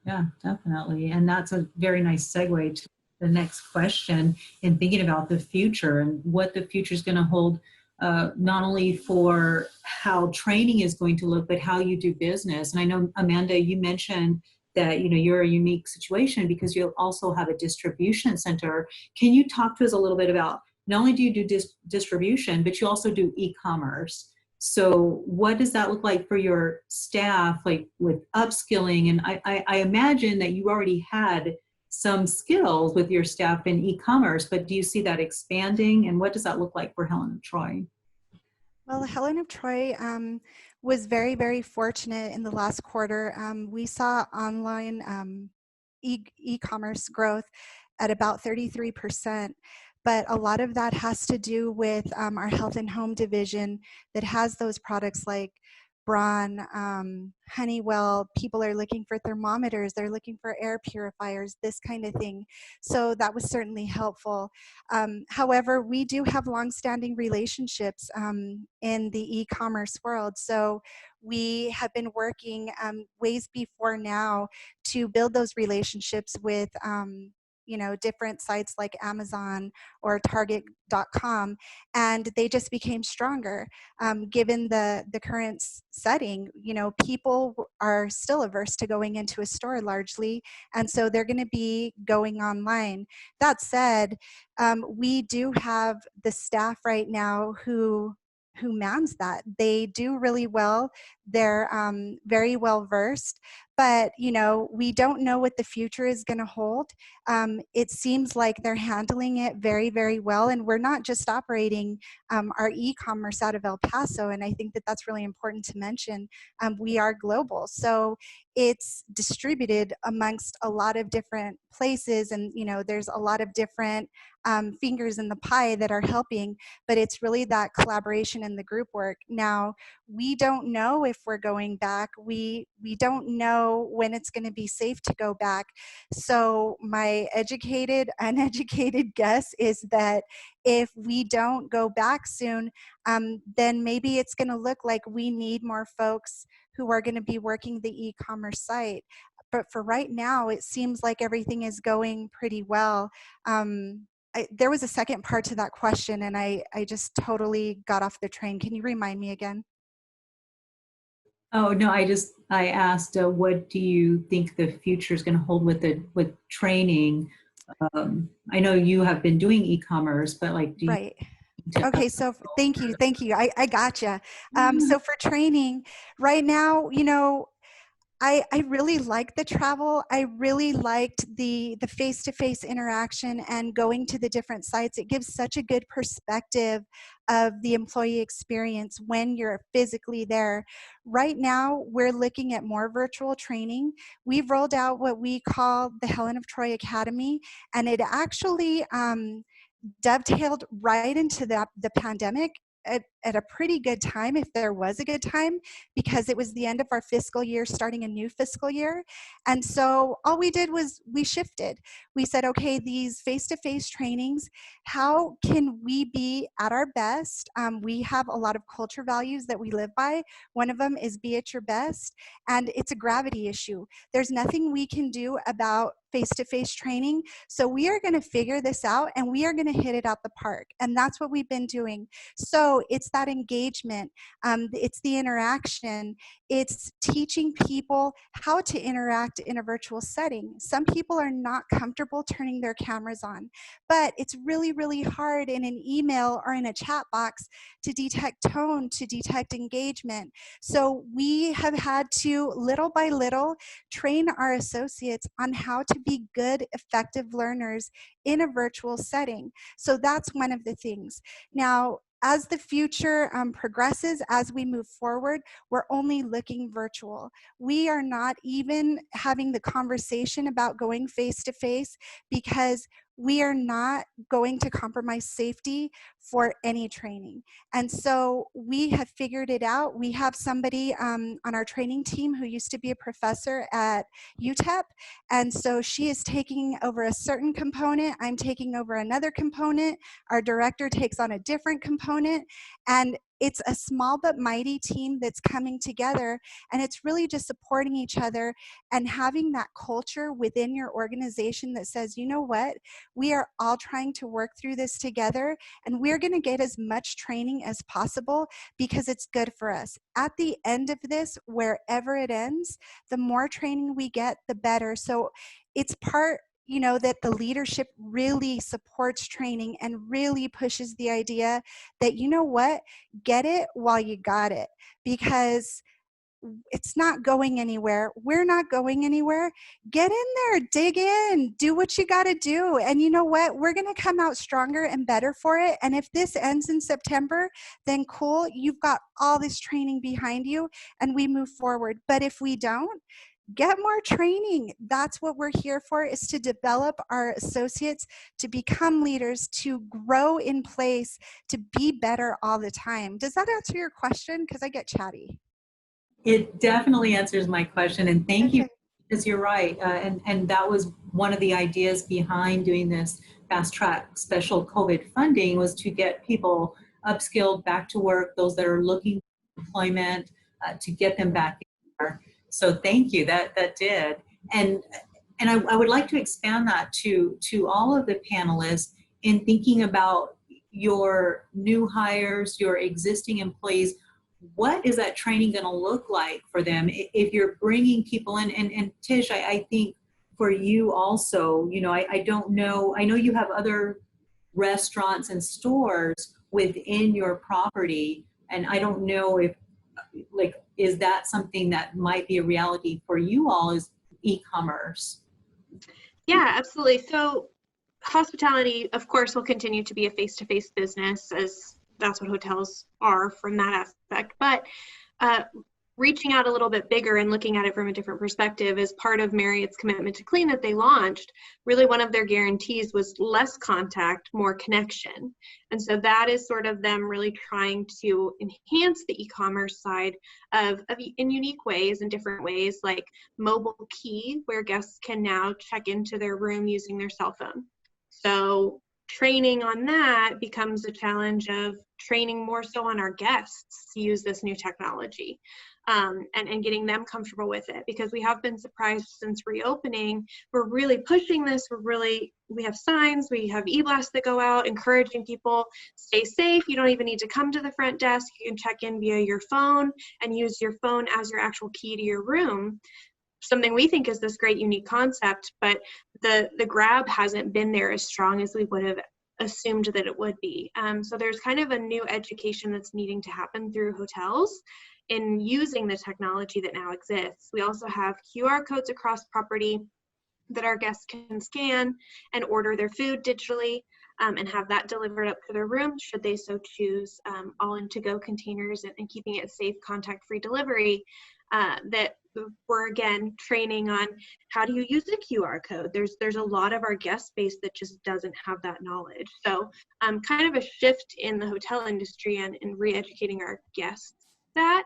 Yeah, definitely. And that's a very nice segue to the next question, in thinking about the future and what the future is going to hold not only for how training is going to look, but how you do business. And I know, Amanda, you mentioned that you're a unique situation because you also have a distribution center. Can you talk to us a little bit about, not only do you do distribution, but you also do e-commerce? So what does that look like for your staff, like with upskilling? And I imagine that you already had some skills with your staff in e-commerce, but do you see that expanding? And what does that look like for Helen of Troy? Well, Helen of Troy was very, very fortunate in the last quarter. We saw online e-commerce growth at about 33%, but a lot of that has to do with our health and home division that has those products like Braun, Honeywell. People are looking for thermometers, they're looking for air purifiers, this kind of thing. So that was certainly helpful. However, we do have longstanding relationships in the e-commerce world. So we have been working ways before now to build those relationships with different sites like Amazon or Target.com, and they just became stronger. Given the current setting, people are still averse to going into a store largely, and so they're going to be going online. That said, we do have the staff right now who mans that. They do really well. They're very well versed, but we don't know what the future is going to hold. It seems like they're handling it very, very well, and we're not just operating our e-commerce out of El Paso, and I think that that's really important to mention. We are global, so it's distributed amongst a lot of different places, and there's a lot of different fingers in the pie that are helping, but it's really that collaboration and the group work. Now, we don't know if we're going back. We don't know when it's going to be safe to go back. So my educated, uneducated guess is that if we don't go back soon, then maybe it's going to look like we need more folks who are going to be working the e-commerce site. But for right now, it seems like everything is going pretty well. There was a second part to that question, and I just totally got off the train. Can you remind me again? Oh, no, I asked, what do you think the future is going to hold with training? I know you have been doing e-commerce, but like, do you? Right. Okay, so thank you. I gotcha. So for training, right now, I really liked the travel. I really liked the face-to-face interaction and going to the different sites. It gives such a good perspective of the employee experience when you're physically there. Right now, we're looking at more virtual training. We've rolled out what we call the Helen of Troy Academy, and it actually dovetailed right into the pandemic at a pretty good time, if there was a good time, because it was the end of our fiscal year, starting a new fiscal year. And so all we did was we shifted. We said, okay, these face-to-face trainings, how can we be at our best? We have a lot of culture values that we live by. One of them is be at your best, and it's a gravity issue. There's nothing we can do about face-to-face training. So we are going to figure this out, and we are going to hit it out the park. And that's what we've been doing. So it's that engagement, it's the interaction, it's teaching people how to interact in a virtual setting. Some people are not comfortable turning their cameras on, but it's really, really hard in an email or in a chat box to detect tone, to detect engagement. So we have had to, little by little, train our associates on how to be good, effective learners in a virtual setting. So that's one of the things. Now, as the future progresses, as we move forward, we're only looking virtual. We are not even having the conversation about going face-to-face because we are not going to compromise safety for any training. And so we have figured it out. We have somebody on our training team who used to be a professor at UTEP. And so she is taking over a certain component. I'm taking over another component. Our director takes on a different component. And it's a small but mighty team that's coming together, and it's really just supporting each other and having that culture within your organization that says, you know what, we are all trying to work through this together, and we're going to get as much training as possible because it's good for us. At the end of this, wherever it ends, the more training we get, the better. So it's part, that the leadership really supports training and really pushes the idea that, you know what, get it while you got it, because it's not going anywhere. We're not going anywhere. Get in there, dig in, do what you got to do. And you know what? We're going to come out stronger and better for it. And if this ends in September, then cool. You've got all this training behind you and we move forward. But if we don't, get more training. That's what we're here for, is to develop our associates to become leaders, to grow in place, to be better all the time. Does that answer your question? Because I get chatty. It definitely answers my question, and thank you, Okay. because you're right. And that was one of the ideas behind doing this fast track special COVID funding, was to get people upskilled back to work, those that are looking for employment, to get them back in there. So thank you, that did. And I would like to expand that to all of the panelists in thinking about your new hires, your existing employees. What is that training going to look like for them if you're bringing people in? And Tish, I think for you also, I don't know, I know you have other restaurants and stores within your property, and I don't know if, is that something that might be a reality for you all, is e-commerce? Yeah, absolutely. So hospitality, of course, will continue to be a face-to-face business, as that's what hotels are from that aspect. But reaching out a little bit bigger and looking at it from a different perspective, as part of Marriott's Commitment to Clean that they launched, really one of their guarantees was less contact, more connection. And so that is sort of them really trying to enhance the e-commerce side in unique ways, in different ways, like mobile key, where guests can now check into their room using their cell phone. So training on that becomes a challenge of training more so on our guests to use this new technology, and getting them comfortable with it, because we have been surprised since reopening. We're really pushing this. We have signs, we have e-blasts that go out encouraging people, stay safe. You don't even need to come to the front desk. You can check in via your phone and use your phone as your actual key to your room. Something we think is this great unique concept, but the grab hasn't been there as strong as we would have assumed that it would be. So there's kind of a new education that's needing to happen through hotels in using the technology that now exists. We also have QR codes across property that our guests can scan and order their food digitally, and have that delivered up to their room should they so choose, all in to-go containers, and keeping it safe, contact-free delivery. That we're again training on how do you use a QR code. There's a lot of our guest base that just doesn't have that knowledge. So kind of a shift in the hotel industry and in re-educating our guests that,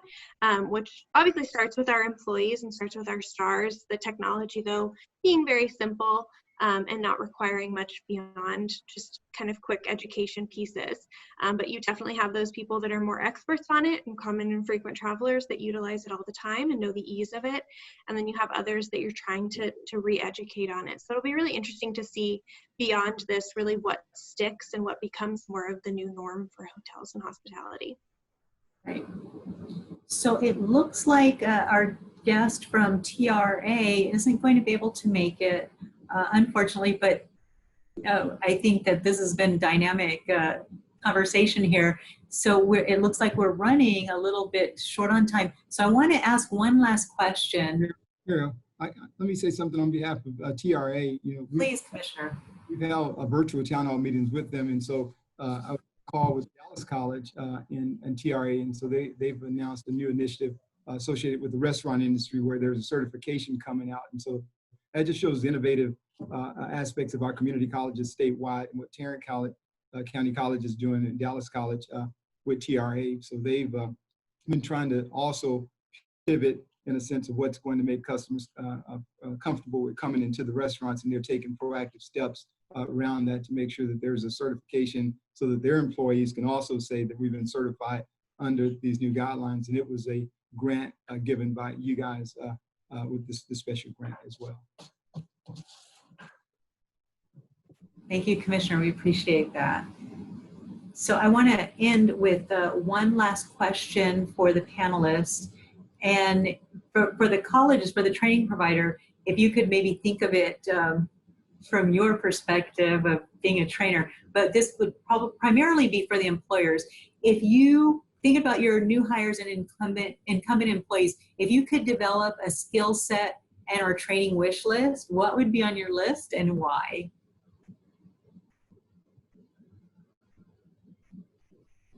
which obviously starts with our employees and starts with our stars. The technology, though, being very simple, and not requiring much beyond just kind of quick education pieces. But you definitely have those people that are more experts on it, and common and frequent travelers that utilize it all the time and know the ease of it. And then you have others that you're trying to re-educate on it. So it'll be really interesting to see beyond this really what sticks and what becomes more of the new norm for hotels and hospitality. Right. So it looks like our guest from TRA isn't going to be able to make it, unfortunately, but I think that this has been dynamic conversation here. So it looks like we're running a little bit short on time. So I want to ask one last question. Yeah, let me say something on behalf of TRA. Please, Commissioner. We've held virtual town hall meetings with them, and so I call with Dallas College and TRA, and so they've announced a new initiative associated with the restaurant industry where there's a certification coming out, and so that just shows the innovative aspects of our community colleges statewide and what Tarrant County College is doing, and Dallas College with TRA. So they've been trying to also pivot in a sense of what's going to make customers comfortable with coming into the restaurants, and they're taking proactive steps around that to make sure that there's a certification so that their employees can also say that we've been certified under these new guidelines. And it was a grant given by you guys with this special grant as well. Thank you, Commissioner. We appreciate that. So I want to end with one last question for the panelists. And for the colleges, for the training provider, if you could maybe think of it from your perspective of being a trainer, but this would probably primarily be for the employers. If you think about your new hires and incumbent employees, if you could develop a skill set and or training wish list, what would be on your list and why?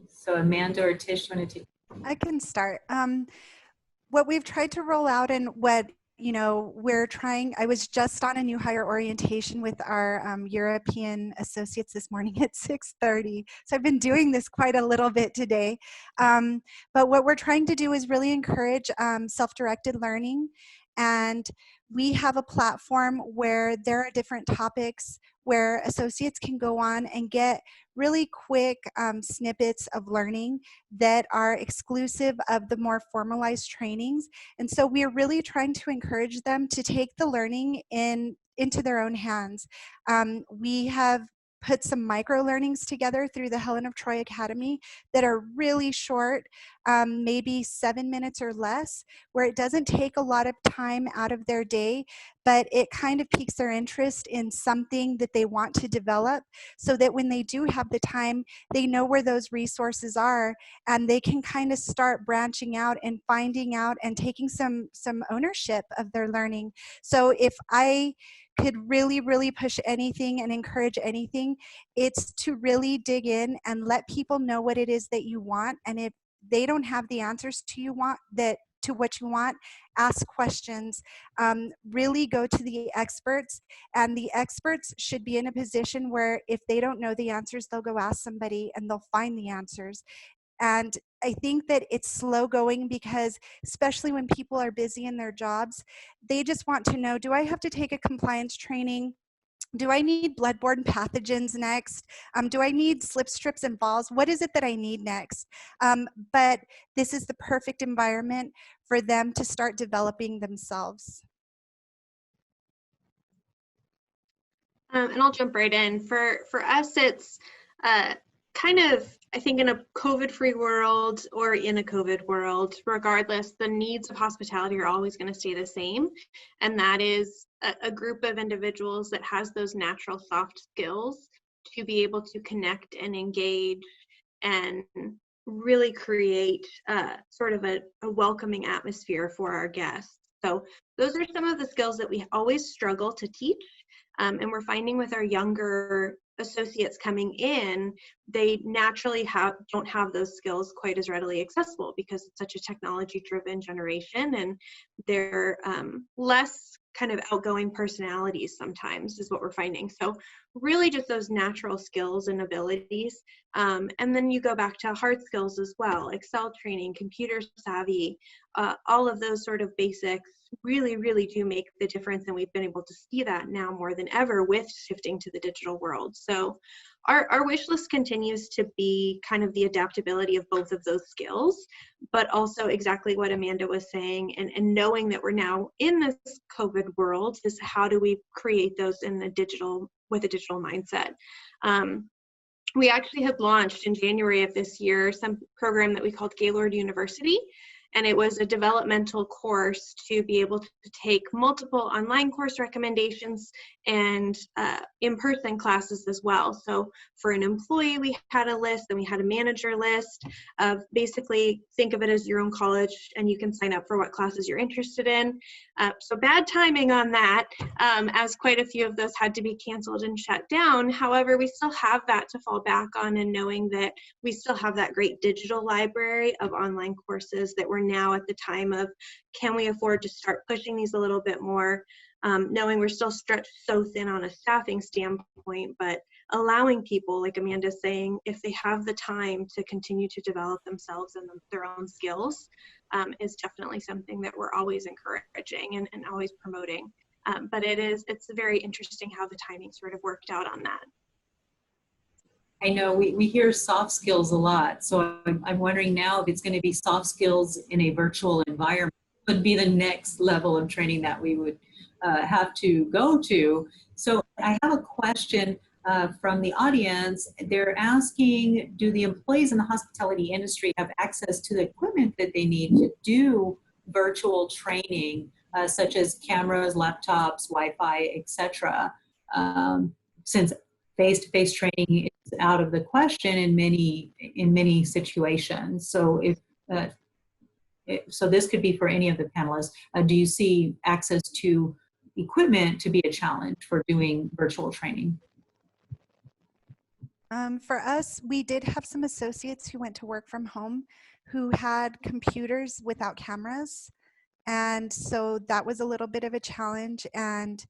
So Amanda or Tish, want to take? I can start. What we've tried to roll out and what we're trying, I was just on a new hire orientation with our European associates this morning at 6:30. So I've been doing this quite a little bit today. But what we're trying to do is really encourage self-directed learning. And we have a platform where there are different topics where associates can go on and get really quick snippets of learning that are exclusive of the more formalized trainings. And so we're really trying to encourage them to take the learning into their own hands. We have put some micro learnings together through the Helen of Troy Academy that are really short, maybe 7 minutes or less, where it doesn't take a lot of time out of their day, but it kind of piques their interest in something that they want to develop, so that when they do have the time, they know where those resources are, and they can kind of start branching out and finding out and taking some ownership of their learning. So if I could really push anything and encourage anything, it's to really dig in and let people know what it is that you want. And if they don't have the answers to what you want, ask questions, really go to the experts, and the experts should be in a position where if they don't know the answers, they'll go ask somebody and they'll find the answers. And I think that it's slow going because, especially when people are busy in their jobs, they just want to know, do I have to take a compliance training? Do I need bloodborne pathogens next? Do I need slip strips and balls? What is it that I need next? But this is the perfect environment for them to start developing themselves. And I'll jump right in. For us, it's kind of, I think, in a COVID-free world or in a COVID world, regardless, the needs of hospitality are always going to stay the same. And that is a group of individuals that has those natural soft skills to be able to connect and engage and really create sort of a welcoming atmosphere for our guests. So those are some of the skills that we always struggle to teach. And we're finding with our younger associates coming in, they naturally don't have those skills quite as readily accessible because it's such a technology-driven generation, and they're less kind of outgoing personalities sometimes is what we're finding. So really just those natural skills and abilities. And then you go back to hard skills as well, Excel training, computer savvy, all of those sort of basics really do make the difference. And we've been able to see that now more than ever with shifting to the digital world. So our wish list continues to be kind of the adaptability of both of those skills, but also exactly what Amanda was saying, and knowing that we're now in this COVID world is how do we create those with a digital mindset. We actually had launched in January of this year some program that we called Gaylord University. And it was a developmental course to be able to take multiple online course recommendations and in-person classes as well. So for an employee, we had a list, and we had a manager list of basically think of it as your own college, and you can sign up for what classes you're interested in. So bad timing on that, as quite a few of those had to be canceled and shut down. However, we still have that to fall back on, and knowing that we still have that great digital library of online courses that we're now at the time of, can we afford to start pushing these a little bit more, knowing we're still stretched so thin on a staffing standpoint, but allowing people, like Amanda's saying, if they have the time to continue to develop themselves and their own skills, is definitely something that we're always encouraging and always promoting. But it's very interesting how the timing sort of worked out on that. I know we hear soft skills a lot. So I'm wondering now if it's going to be soft skills in a virtual environment would be the next level of training that we would have to go to. So I have a question from the audience. They're asking, do the employees in the hospitality industry have access to the equipment that they need to do virtual training, such as cameras, laptops, Wi-Fi, etc.? Since face-to-face training is out of the question in many situations. So so this could be for any of the panelists. Do you see access to equipment to be a challenge for doing virtual training? For us, we did have some associates who went to work from home who had computers without cameras. And so that was a little bit of a challenge. And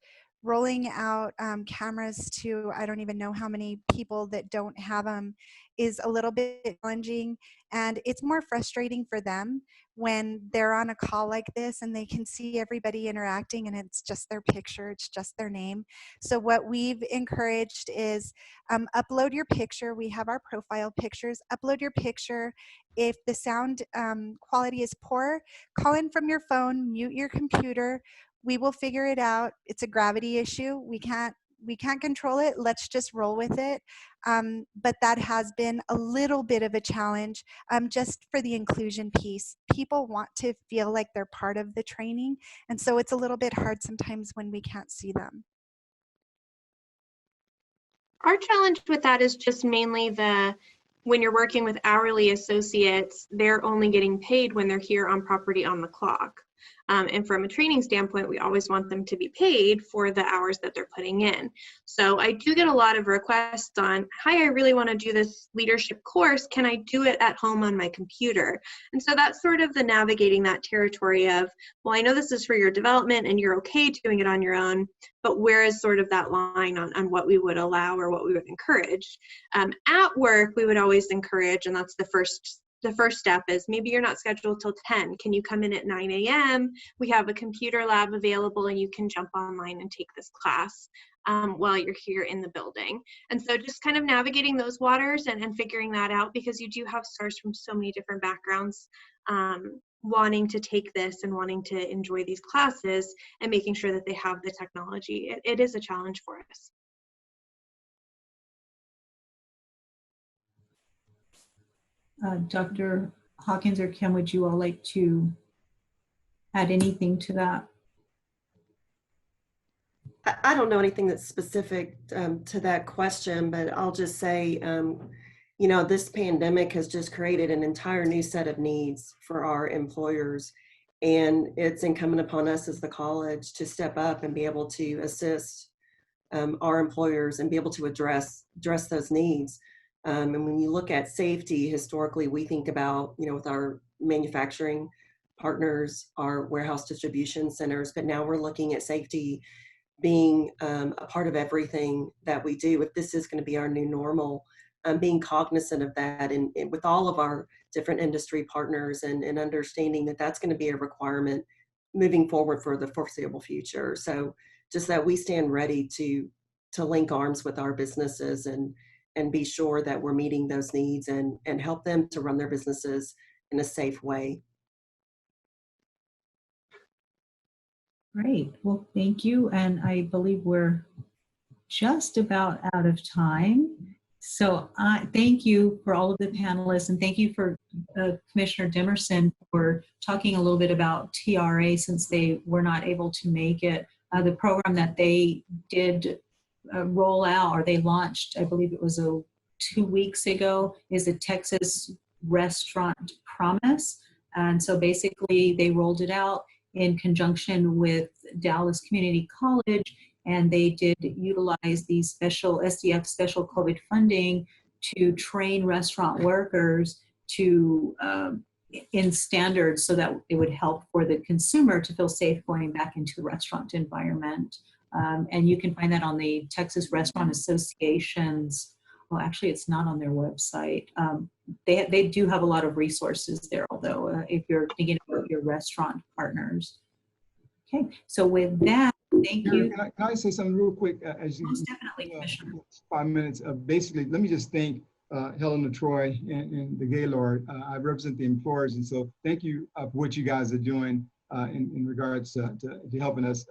rolling out cameras to, I don't even know how many people that don't have them, is a little bit challenging. And it's more frustrating for them when they're on a call like this and they can see everybody interacting and it's just their picture, it's just their name. So what we've encouraged is upload your picture. We have our profile pictures. Upload your picture. If the sound quality is poor, call in from your phone, mute your computer. We will figure it out. It's a gravity issue. We can't control it. Let's just roll with it. But that has been a little bit of a challenge just for the inclusion piece. People want to feel like they're part of the training. And so it's a little bit hard sometimes when we can't see them. Our challenge with that is just mainly when you're working with hourly associates, they're only getting paid when they're here on property on the clock. And from a training standpoint, we always want them to be paid for the hours that they're putting in. So I do get a lot of requests on, hi, I really want to do this leadership course. Can I do it at home on my computer? And so that's sort of the navigating that territory of, well, I know this is for your development and you're okay doing it on your own, but where is sort of that line on what we would allow or what we would encourage? At work, we would always encourage, and that's the first step is maybe you're not scheduled till 10. Can you come in at 9 a.m.? We have a computer lab available and you can jump online and take this class while you're here in the building. And so just kind of navigating those waters and figuring that out, because you do have stars from so many different backgrounds wanting to take this and wanting to enjoy these classes and making sure that they have the technology. It is a challenge for us. Dr. Hawkins or Kim, would you all like to add anything to that? I don't know anything that's specific to that question, but I'll just say, you know, this pandemic has just created an entire new set of needs for our employers. And it's incumbent upon us as the college to step up and be able to assist our employers and be able to address those needs. And when you look at safety, historically, we think about, you know, with our manufacturing partners, our warehouse distribution centers, but now we're looking at safety being a part of everything that we do. If this is going to be our new normal, being cognizant of that and with all of our different industry partners and understanding that that's going to be a requirement moving forward for the foreseeable future. So just that we stand ready to link arms with our businesses and be sure that we're meeting those needs and help them to run their businesses in a safe way. Great. Well, thank you. And I believe we're just about out of time. So thank you for all of the panelists, and thank you for Commissioner Demerson for talking a little bit about TRA since they were not able to make it. The program that they did roll out, or they launched, I believe it was 2 weeks ago, is a Texas Restaurant Promise. And so basically they rolled it out in conjunction with Dallas Community College, and they did utilize the special SDF special COVID funding to train restaurant workers to in standards so that it would help for the consumer to feel safe going back into the restaurant environment. And you can find that on the Texas Restaurant Association's, well, actually it's not on their website. They do have a lot of resources there, although if you're thinking about your restaurant partners. Okay, so with that, Thank Karen, you. can I say something real quick? As you, Most definitely, Commissioner. 5 minutes. Basically, let me just thank Helen of Troy and the Gaylord. I represent the employers, and so thank you for what you guys are doing in regards to helping us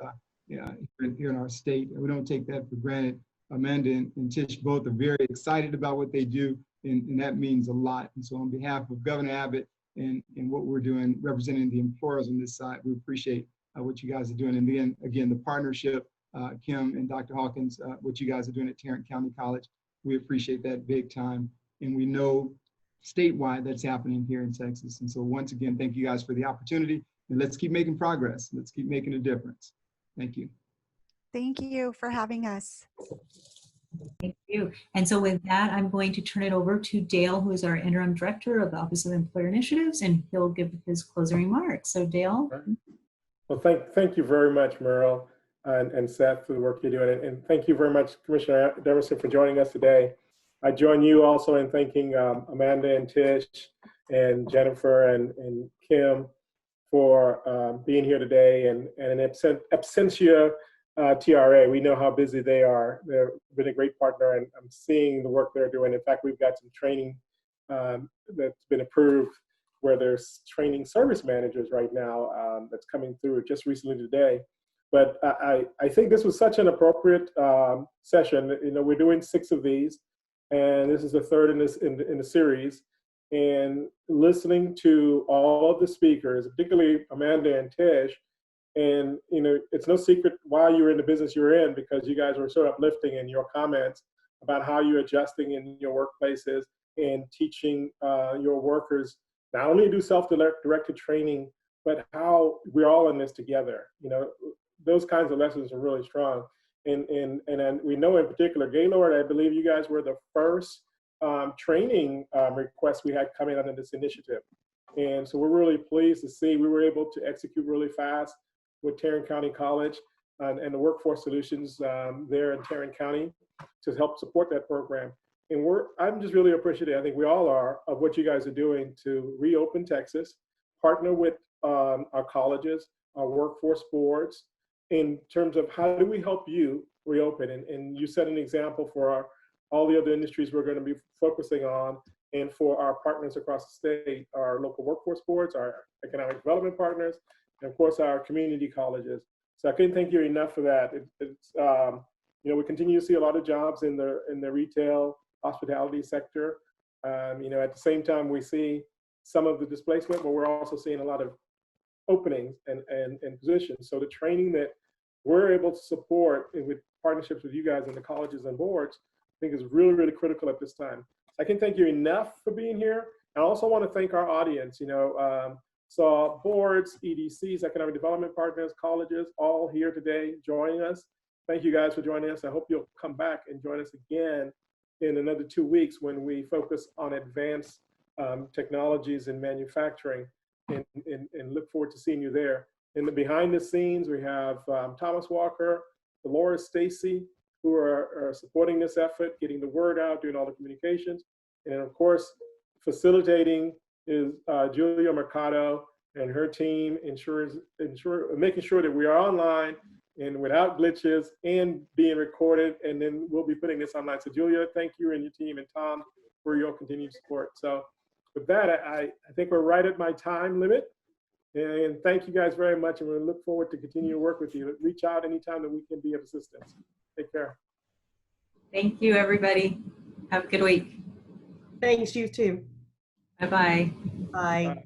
here in our state. We don't take that for granted. Amanda and Tish both are very excited about what they do, and that means a lot. And so on behalf of Governor Abbott and what we're doing, representing the employers on this side, we appreciate what you guys are doing. And then again, the partnership, Kim and Dr. Hawkins, what you guys are doing at Tarrant County College, we appreciate that big time. And we know statewide that's happening here in Texas. And so once again, thank you guys for the opportunity, and let's keep making progress. Let's keep making a difference. Thank you. Thank you for having us. Thank you. And so with that, I'm going to turn it over to Dale, who is our interim director of the Office of Employer Initiatives, and he'll give his closing remarks. So Dale. Well, thank you very much, Merle and Seth, for the work you're doing. And thank you very much, Commissioner Demerson, for joining us today. I join you also in thanking Amanda and Tish and Jennifer and Kim for being here today, and absentia TRA. We know how busy they are. They've been a great partner, and I'm seeing the work they're doing. In fact, we've got some training that's been approved where there's training service managers right now that's coming through just recently today. But I think this was such an appropriate session. You know, we're doing 6 of these, and this is the 3rd in the series. And listening to all of the speakers, particularly Amanda and Tish, and you know, it's no secret why you're in the business you're in, because you guys were so uplifting in your comments about how you're adjusting in your workplaces and teaching your workers not only do self-directed training, but how we're all in this together. You know, those kinds of lessons are really strong. And we know in particular, Gaylord, I believe you guys were the first training request we had coming under this initiative. And so we're really pleased to see we were able to execute really fast with Tarrant County College and the Workforce Solutions there in Tarrant County to help support that program. And I'm just really appreciative, I think we all are, of what you guys are doing to reopen Texas, partner with our colleges, our workforce boards, in terms of how do we help you reopen. And you set an example for all the other industries we're going to be focusing on, and for our partners across the state, our local workforce boards, our economic development partners, and of course our community colleges. So I couldn't thank you enough for that. It's you know, we continue to see a lot of jobs in the retail hospitality sector. You know, at the same time we see some of the displacement, but we're also seeing a lot of openings and positions. So the training that we're able to support with partnerships with you guys and the colleges and boards, I think is really, really critical at this time. I can't thank you enough for being here. I also want to thank our audience, you know, so boards, EDCs, economic development partners, colleges, all here today joining us. Thank you guys for joining us. I hope you'll come back and join us again in another 2 weeks when we focus on advanced technologies in manufacturing, and look forward to seeing you there. In the behind the scenes, we have Thomas Walker, Dolores Stacy, who are supporting this effort, getting the word out, doing all the communications. And of course, facilitating is Julia Mercado and her team, making sure that we are online and without glitches and being recorded. And then we'll be putting this online. So Julia, thank you and your team, and Tom for your continued support. So with that, I think we're right at my time limit. And thank you guys very much. And we look forward to continue to work with you. Reach out anytime that we can be of assistance. Take care. Thank you, everybody. Have a good week. Thanks, you too. Bye-bye. Bye.